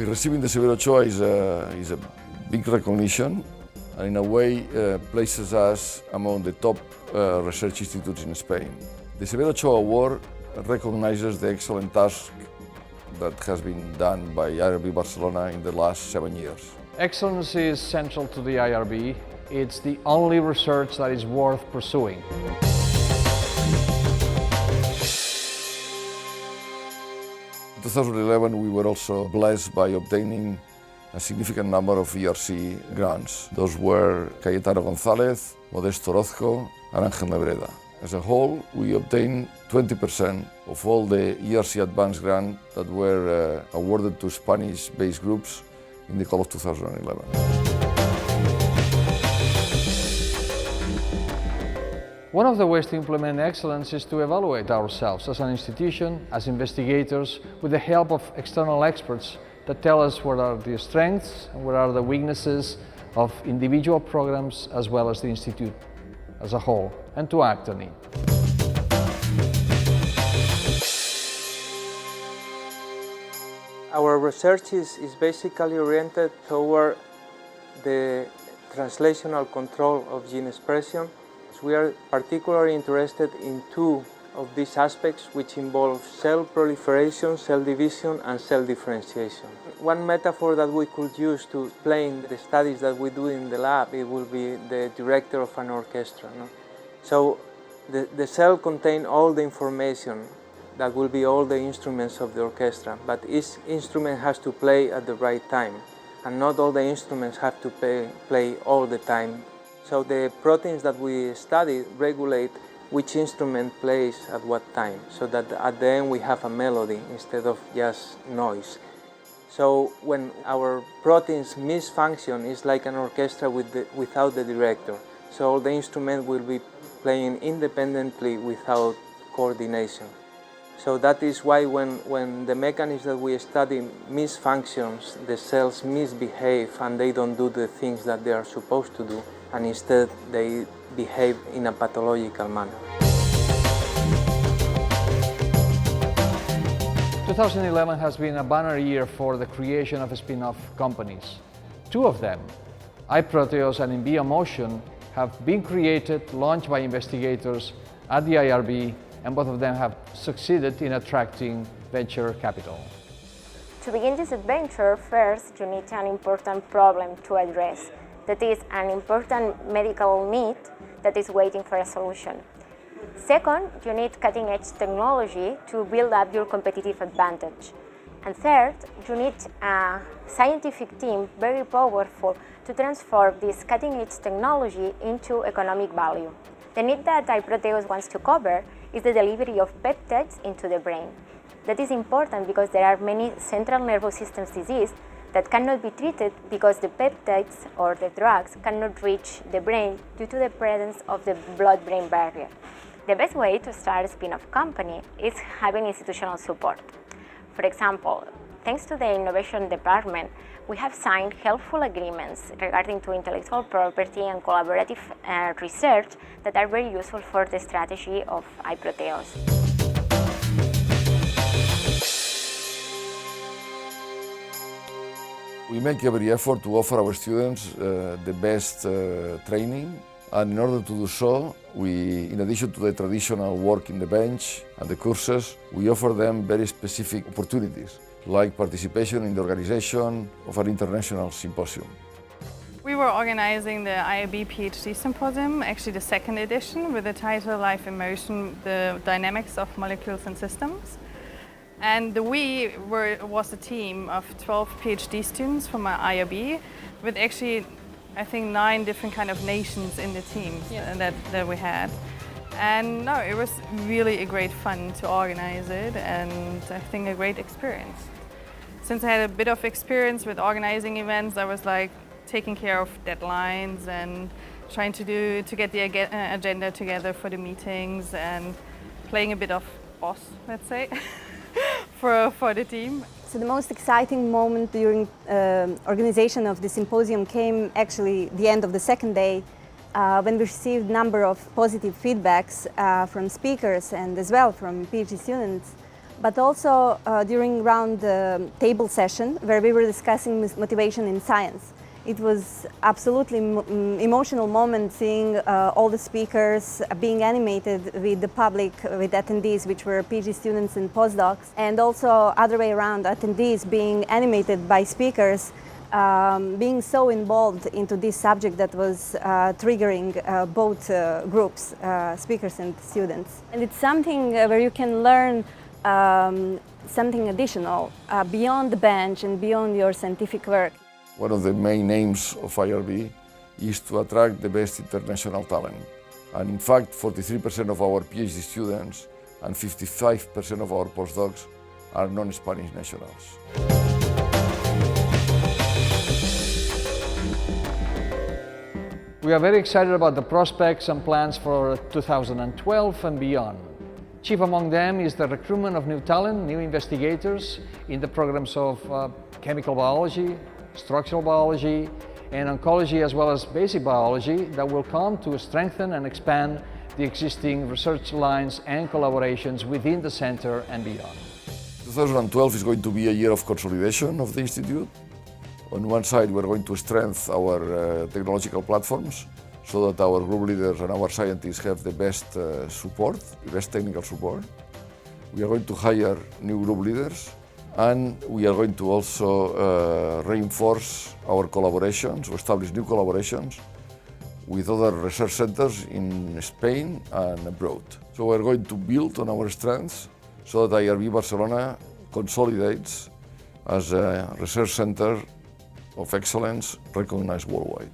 Receiving the Severo Ochoa is a big recognition, and in a way places us among the top research institutes in Spain. The Severo Ochoa Award recognizes the excellent task that has been done by IRB Barcelona in the last 7 years. Excellence is central to the IRB. It's the only research that is worth pursuing. In 2011, we were also blessed by obtaining a significant number of ERC grants. Those were Cayetano González, Modesto Orozco, and Ángel Nebreda. As a whole, we obtained 20% of all the ERC advanced grants that were awarded to Spanish-based groups in the call of 2011. One of the ways to implement excellence is to evaluate ourselves as an institution, as investigators, with the help of external experts that tell us what are the strengths and what are the weaknesses of individual programs as well as the institute as a whole, and to act on it. Our research is basically oriented toward the translational control of gene expression. We are particularly interested in two of these aspects, which involve cell proliferation, cell division, and cell differentiation. One metaphor that we could use to explain the studies that we do in the lab, it will be the director of an orchestra. No? So the cell contains all the information, that will be all the instruments of the orchestra, but each instrument has to play at the right time, and not all the instruments have to play all the time. So the proteins that we study regulate which instrument plays at what time, so that at the end we have a melody instead of just noise. So when our proteins misfunction, it's like an orchestra without the director. So the instrument will be playing independently without coordination. So that is why when the mechanism that we study misfunctions, the cells misbehave and they don't do the things that they are supposed to do, and instead they behave in a pathological manner. 2011 has been a banner year for the creation of spin-off companies. Two of them, iProteos and InViaMotion, have been created, launched by investigators at the IRB, and both of them have succeeded in attracting venture capital. To begin this adventure, first you need an important problem to address. That is an important medical need that is waiting for a solution. Second, you need cutting-edge technology to build up your competitive advantage. And third, you need a scientific team very powerful to transform this cutting-edge technology into economic value. The need that iProteos wants to cover is the delivery of peptides into the brain. That is important because there are many central nervous system diseases that cannot be treated because the peptides or the drugs cannot reach the brain due to the presence of the blood-brain barrier. The best way to start a spin-off company is having institutional support. For example, thanks to the innovation department, we have signed helpful agreements regarding to intellectual property and collaborative research that are very useful for the strategy of iProteos. We make every effort to offer our students the best training, and in order to do so, in addition to the traditional work in the bench and the courses, we offer them very specific opportunities, like participation in the organization of an international symposium. We were organizing the IRB PhD Symposium, actually the second edition, with the title Life in Motion, the Dynamics of Molecules and Systems. And was a team of 12 PhD students from IRB, with actually, I think, 9 different kind of nations in the team that we had. And no, it was really a great fun to organize it, and I think a great experience. Since I had a bit of experience with organizing events, I was like taking care of deadlines and trying to get the agenda together for the meetings and playing a bit of boss, let's say. for the team. So the most exciting moment during organization of the symposium came actually the end of the second day when we received a number of positive feedbacks from speakers and as well from PhD students but also during round table session where we were discussing motivation in science. It was absolutely emotional moment seeing all the speakers being animated with the public, with attendees, which were PhD students and postdocs, and also other way around, attendees being animated by speakers, being so involved into this subject that was triggering both groups, speakers and students. And it's something where you can learn something additional beyond the bench and beyond your scientific work. One of the main aims of IRB is to attract the best international talent. And in fact, 43% of our PhD students and 55% of our postdocs are non-Spanish nationals. We are very excited about the prospects and plans for 2012 and beyond. Chief among them is the recruitment of new talent, new investigators in the programs of chemical biology, structural biology, and oncology, as well as basic biology, that will come to strengthen and expand the existing research lines and collaborations within the center and beyond. 2012 is going to be a year of consolidation of the Institute. On one side, we're going to strengthen our technological platforms so that our group leaders and our scientists have the best support, the best technical support. We are going to hire new group leaders, and we are going to also reinforce our collaborations, or establish new collaborations with other research centers in Spain and abroad. So we're going to build on our strengths so that IRB Barcelona consolidates as a research center of excellence recognized worldwide.